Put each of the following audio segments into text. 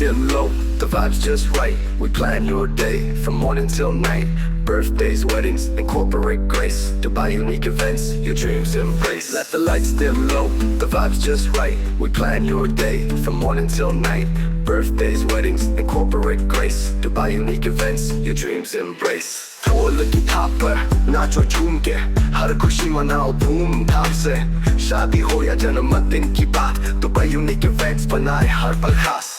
dim low, the vibe's just right. We plan your day from morning till night. Birthdays, weddings, and corporate grace. Dubai unique events, your dreams embrace. Let the lights dim low, the vibe's just right. We plan your day from morning till night. Birthdays, weddings, and corporate grace. Dubai unique events, your dreams embrace. ढोल की थाप पर नाचो झूम के, हर खुशी मनाओ धूमधाम से। शादी हो या जन्मदिन की बात, दुबई यूनिक इवेंट्स बनाए हर पल खास.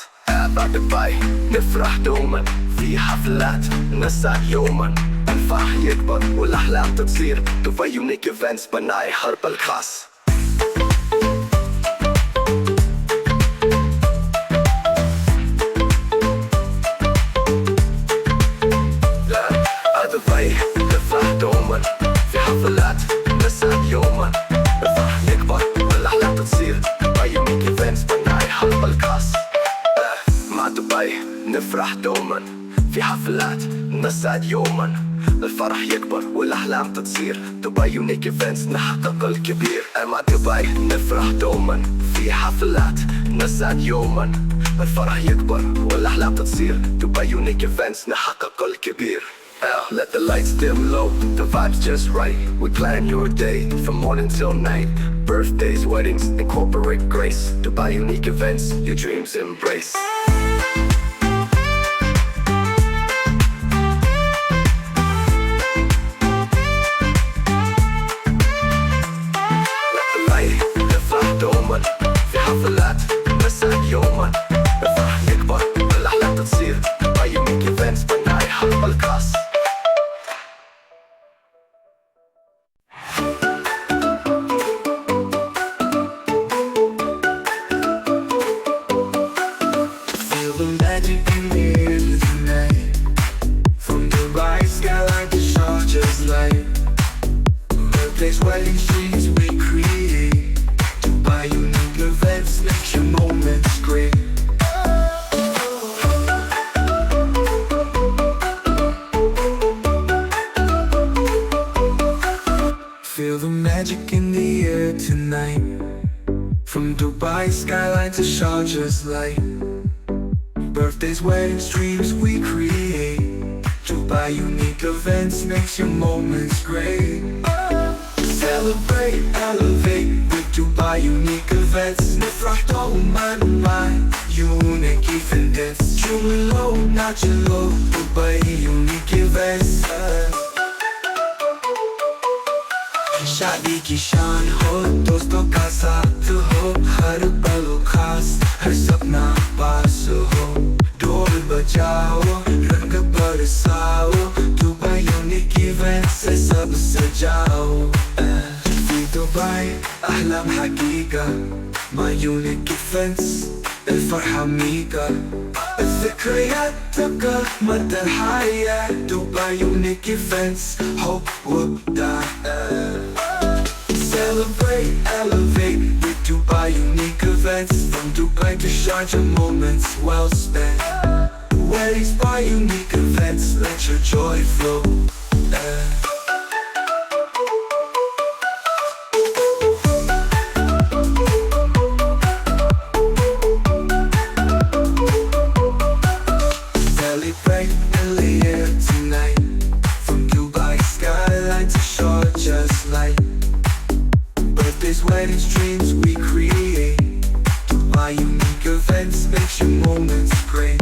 بعد دبي نفرح دوما في حفلات نسعد يوما. الفرح يكبر والاحلام تتصير. دبي يونيك ايفنتس بناي حرب الخاص. دبي نفرح دوما في حفلات نسعد يوما. الفرح يكبر والاحلام تتصير. دبي يونيك ايفنتس بناي حرب الخاص. دبي نفرح دوما في حفلات نسعد يوما. الفرح يكبر والاحلام تتصير. دبي يونيك ايفنتس نحقق الكبير. مع دبي نفرح دوما في حفلات نسعد يوما. الفرح يكبر والاحلام تتصير. دبي يونيك ايفنتس نحقق الكبير. Let the lights dim low, the vibe's just right. We plan your day from morning till night. Birthdays, weddings, and corporate grace. Dubai unique events, your dreams embrace. دوما في حفلات نسعد يوما. الفرح يكبر والاحلام تتصير. دبي يونيك ايفنتس بناي حرب الكاس. Feel the magic in the air tonight. From Dubai skyline to Sharjah's light. Birthdays, weddings, dreams we create. Dubai unique events make your moments great. Feel the magic in the air tonight. From Dubai skyline to Sharjah's light. Birthdays, weddings, dreams we create. Dubai unique events makes your moments great. Celebrate, elevate with Dubai unique events. نفرح دوما مع unique events. Dream low, not your low. Dubai unique events. शादी की शान हो, दोस्तों का साथ हो, हर पल खास, हर सपना पास हो. ढोल बजाओ, रंग बरसाओ. दुबई यूनिक इवेंट्स से सब सजाओ. في دبي أحلام حقيقة. مع يونيك إيفنتس الفرحة ميجا. الذكريات تبقى مدى الحياة. دبي يونيك إيفنتس حب وإبداع. Celebrate, elevate with Dubai unique events. From Dubai to Sharjah, moments well spent. Weddings by unique events, let your joy flow. Celebrate in the air tonight. From Dubai skyline to Sharjah's light. Birthdays, weddings, dreams we create. Dubai unique events makes your moments great.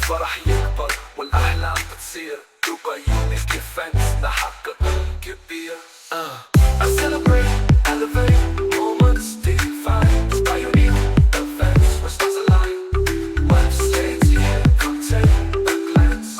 الفرح يكبر والأحلام بتصير دبي يونيك ايفنتس نحقق الكبير. I celebrate, elevate, moments define Dubai unique events where stars align. When stays here, come take a glance.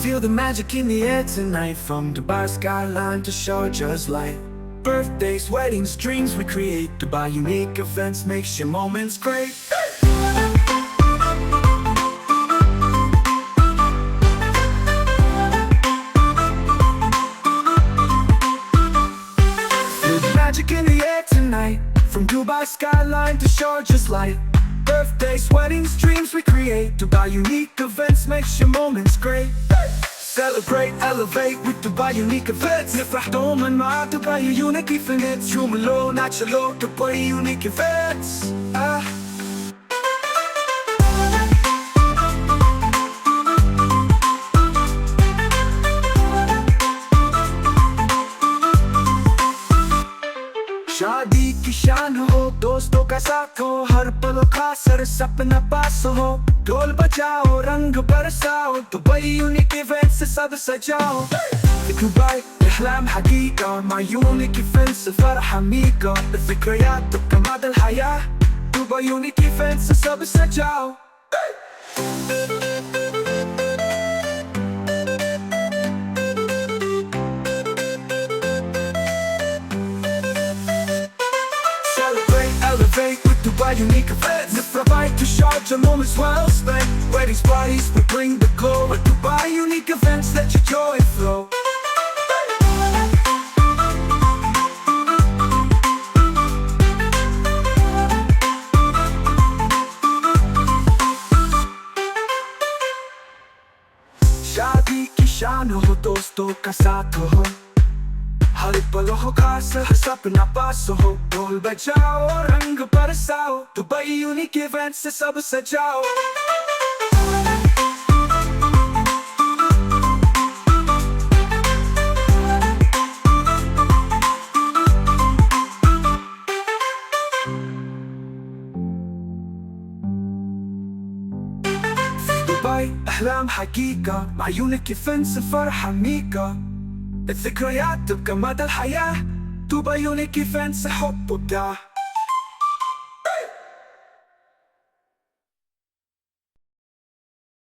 Feel the magic in the air tonight, from Dubai skyline to Sharjah's light. Birthdays, weddings, dreams we create. Dubai unique events makes your moments great. Feel the magic in the air tonight, from Dubai skyline to Sharjah's light. Birthdays, weddings, dreams we create. Dubai unique events makes your moments great. Celebrate, elevate with Dubai unique events. نفرح دوما مع Dubai unique events. يوم لو ناتشلو Dubai unique events. शादी की शान हो, दोस्तों का साथ हो, हर पल खास हर सपना पास हो. ढोल बजाओ, रंग बरसाओ, दुबई यूनिक इवेंट से सब सजाओ. दुबई أحلام حقيقة مع يونيك إيفنتس الفرح عميقة. الذكريات تبقى مدى الحياة. دبي يونيك إيفنتس सब सजाओ. Elevate with Dubai unique events. Nifravite to Sharjah, moments well spent. Weddings, parties, we bring the glow. With Dubai unique events, let your joy flow. शादी की शान हो, दोस्तों का साथ हो, हर पल हो खास हर सपना पास हो. ढोल बजाओ, रंग बरसाओ, दुबई यूनिक इवेंट से सब सजाओ. دبي أحلام حقيقة مع يونيك إيفنتس الفرح عميقة. الذكريات تبقى مدى الحياة. دبي يونيك إيفنتس حب وابداع.